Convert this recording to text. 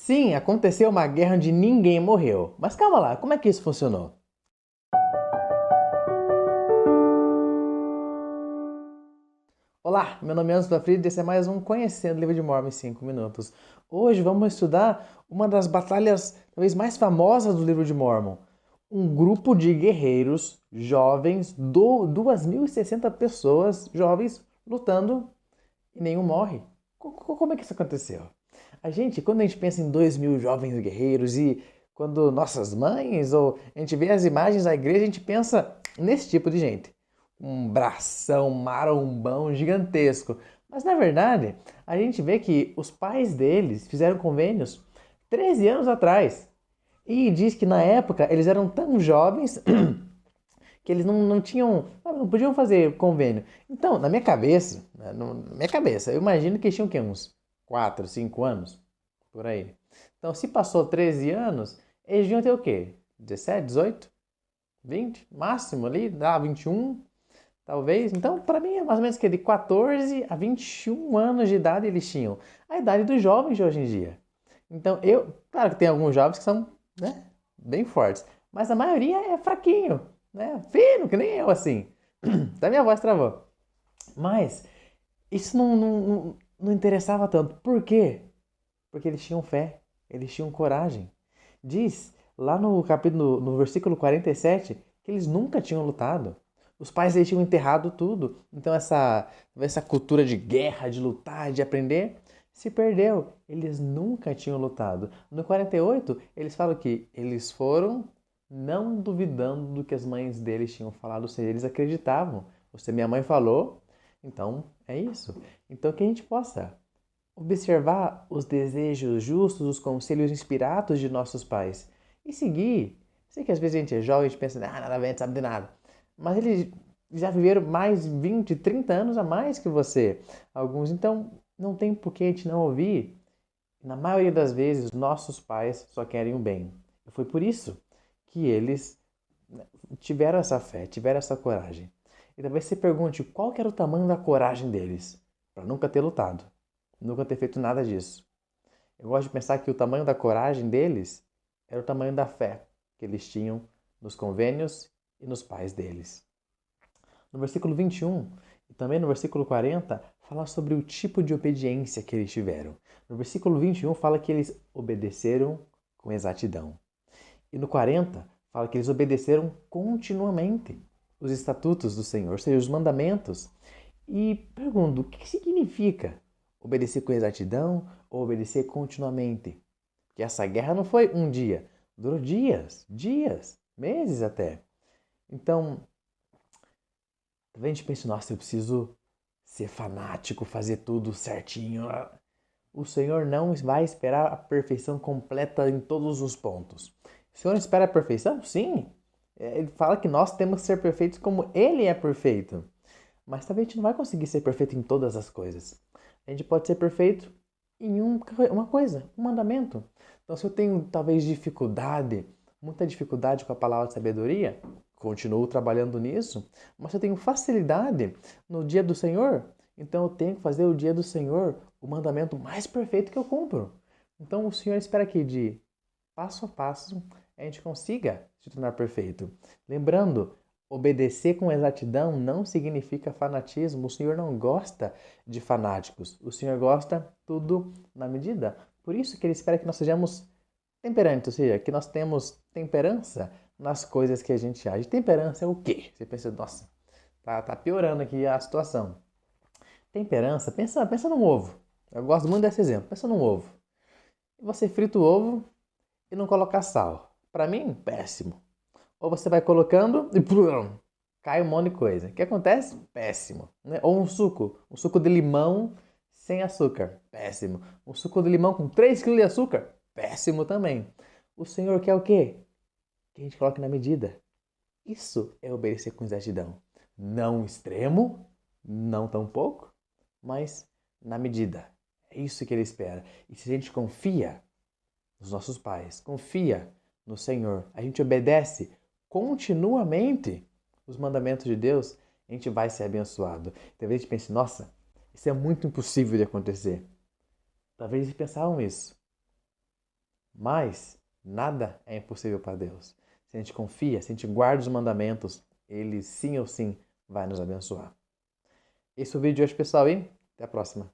Sim, aconteceu uma guerra onde ninguém morreu. Mas calma lá, como é que isso funcionou? Olá, meu nome é Ângelo Fried e esse é mais um Conhecendo o Livro de Mormon em 5 minutos. Hoje vamos estudar uma das batalhas talvez mais famosas do Livro de Mormon. Um grupo de guerreiros jovens, 2.060 pessoas jovens lutando e nenhum morre. Como é que isso aconteceu? Quando a gente pensa em 2.000 jovens guerreiros e quando nossas mães ou a gente vê as imagens da igreja, a gente pensa nesse tipo de gente. Um bração, marombão gigantesco. Mas na verdade, a gente vê que os pais deles fizeram convênios 13 anos atrás. E diz que na época eles eram tão jovens que eles não tinham, não podiam fazer convênio. Então, na minha cabeça, eu imagino que eles tinham o quê? Uns 4, 5 anos, por aí. Então, se passou 13 anos, eles deviam ter o quê? 17, 18, 20, máximo ali, dá 21, talvez. Então, para mim, é mais ou menos que de 14 a 21 anos de idade eles tinham. A idade dos jovens de hoje em dia. Então, claro que tem alguns jovens que são, né, bem fortes, mas a maioria é fraquinho, né, fino, que nem eu, assim. Até minha voz travou. Mas isso não interessava tanto. Por quê? Porque eles tinham fé, eles tinham coragem. Diz lá no capítulo, no versículo 47, que eles nunca tinham lutado. Os pais deles tinham enterrado tudo. Então essa cultura de guerra, de lutar, de aprender, se perdeu. Eles nunca tinham lutado. No 48, eles falam que eles foram não duvidando do que as mães deles tinham falado, ou seja, eles acreditavam. Você, minha mãe falou, então é isso. Então que a gente possa observar os desejos justos, os conselhos inspirados de nossos pais e seguir. Sei que às vezes a gente é jovem e a gente pensa, ah, nada a ver, a gente sabe de nada. Mas eles já viveram mais 20, 30 anos a mais que você. Alguns, então, não tem por que a gente não ouvir. Na maioria das vezes, nossos pais só querem o bem. E foi por isso que eles tiveram essa fé, tiveram essa coragem. E talvez você pergunte qual que era o tamanho da coragem deles para nunca ter lutado, nunca ter feito nada disso. Eu gosto de pensar que o tamanho da coragem deles era o tamanho da fé que eles tinham nos convênios e nos pais deles. No versículo 21 e também no versículo 40, fala sobre o tipo de obediência que eles tiveram. No versículo 21 fala que eles obedeceram com exatidão. E no 40 fala que eles obedeceram continuamente os estatutos do Senhor, ou seja, os mandamentos. E pergunto, o que significa obedecer com exatidão ou obedecer continuamente? Porque essa guerra não foi um dia, durou dias, meses até. Então, talvez a gente pense, nossa, eu preciso ser fanático, fazer tudo certinho. O Senhor não vai esperar a perfeição completa em todos os pontos. O Senhor espera a perfeição? Sim. Ele fala que nós temos que ser perfeitos como Ele é perfeito. Mas talvez a gente não vai conseguir ser perfeito em todas as coisas. A gente pode ser perfeito em uma coisa, um mandamento. Então, se eu tenho talvez dificuldade, muita dificuldade com a palavra de sabedoria, continuo trabalhando nisso. Mas se eu tenho facilidade no dia do Senhor, então eu tenho que fazer o dia do Senhor o mandamento mais perfeito que eu cumpro. Então, o Senhor espera que de passo a passo a gente consiga se tornar perfeito. Lembrando, obedecer com exatidão não significa fanatismo. O Senhor não gosta de fanáticos. O Senhor gosta tudo na medida. Por isso que Ele espera que nós sejamos temperantes, ou seja, que nós temos temperança nas coisas que a gente age. Temperança é o quê? Você pensa, nossa, tá piorando aqui a situação. Temperança, pensa num ovo. Eu gosto muito desse exemplo. Pensa num ovo. Você frita o ovo e não coloca sal. Para mim, péssimo. Ou você vai colocando e plum, cai um monte de coisa. O que acontece? Péssimo. Né? Ou um suco de limão sem açúcar. Péssimo. Um suco de limão com 3 quilos de açúcar. Péssimo também. O Senhor quer o quê? Que a gente coloque na medida. Isso é obedecer com exatidão. Não extremo, não tão pouco, mas na medida. É isso que Ele espera. E se a gente confia nos nossos pais, confia no Senhor, a gente obedece continuamente os mandamentos de Deus, a gente vai ser abençoado. Talvez a gente pense, nossa, isso é muito impossível de acontecer. Talvez eles pensavam isso. Mas nada é impossível para Deus. Se a gente confia, se a gente guarda os mandamentos, Ele sim ou sim vai nos abençoar. Esse é o vídeo de hoje, pessoal, e até a próxima.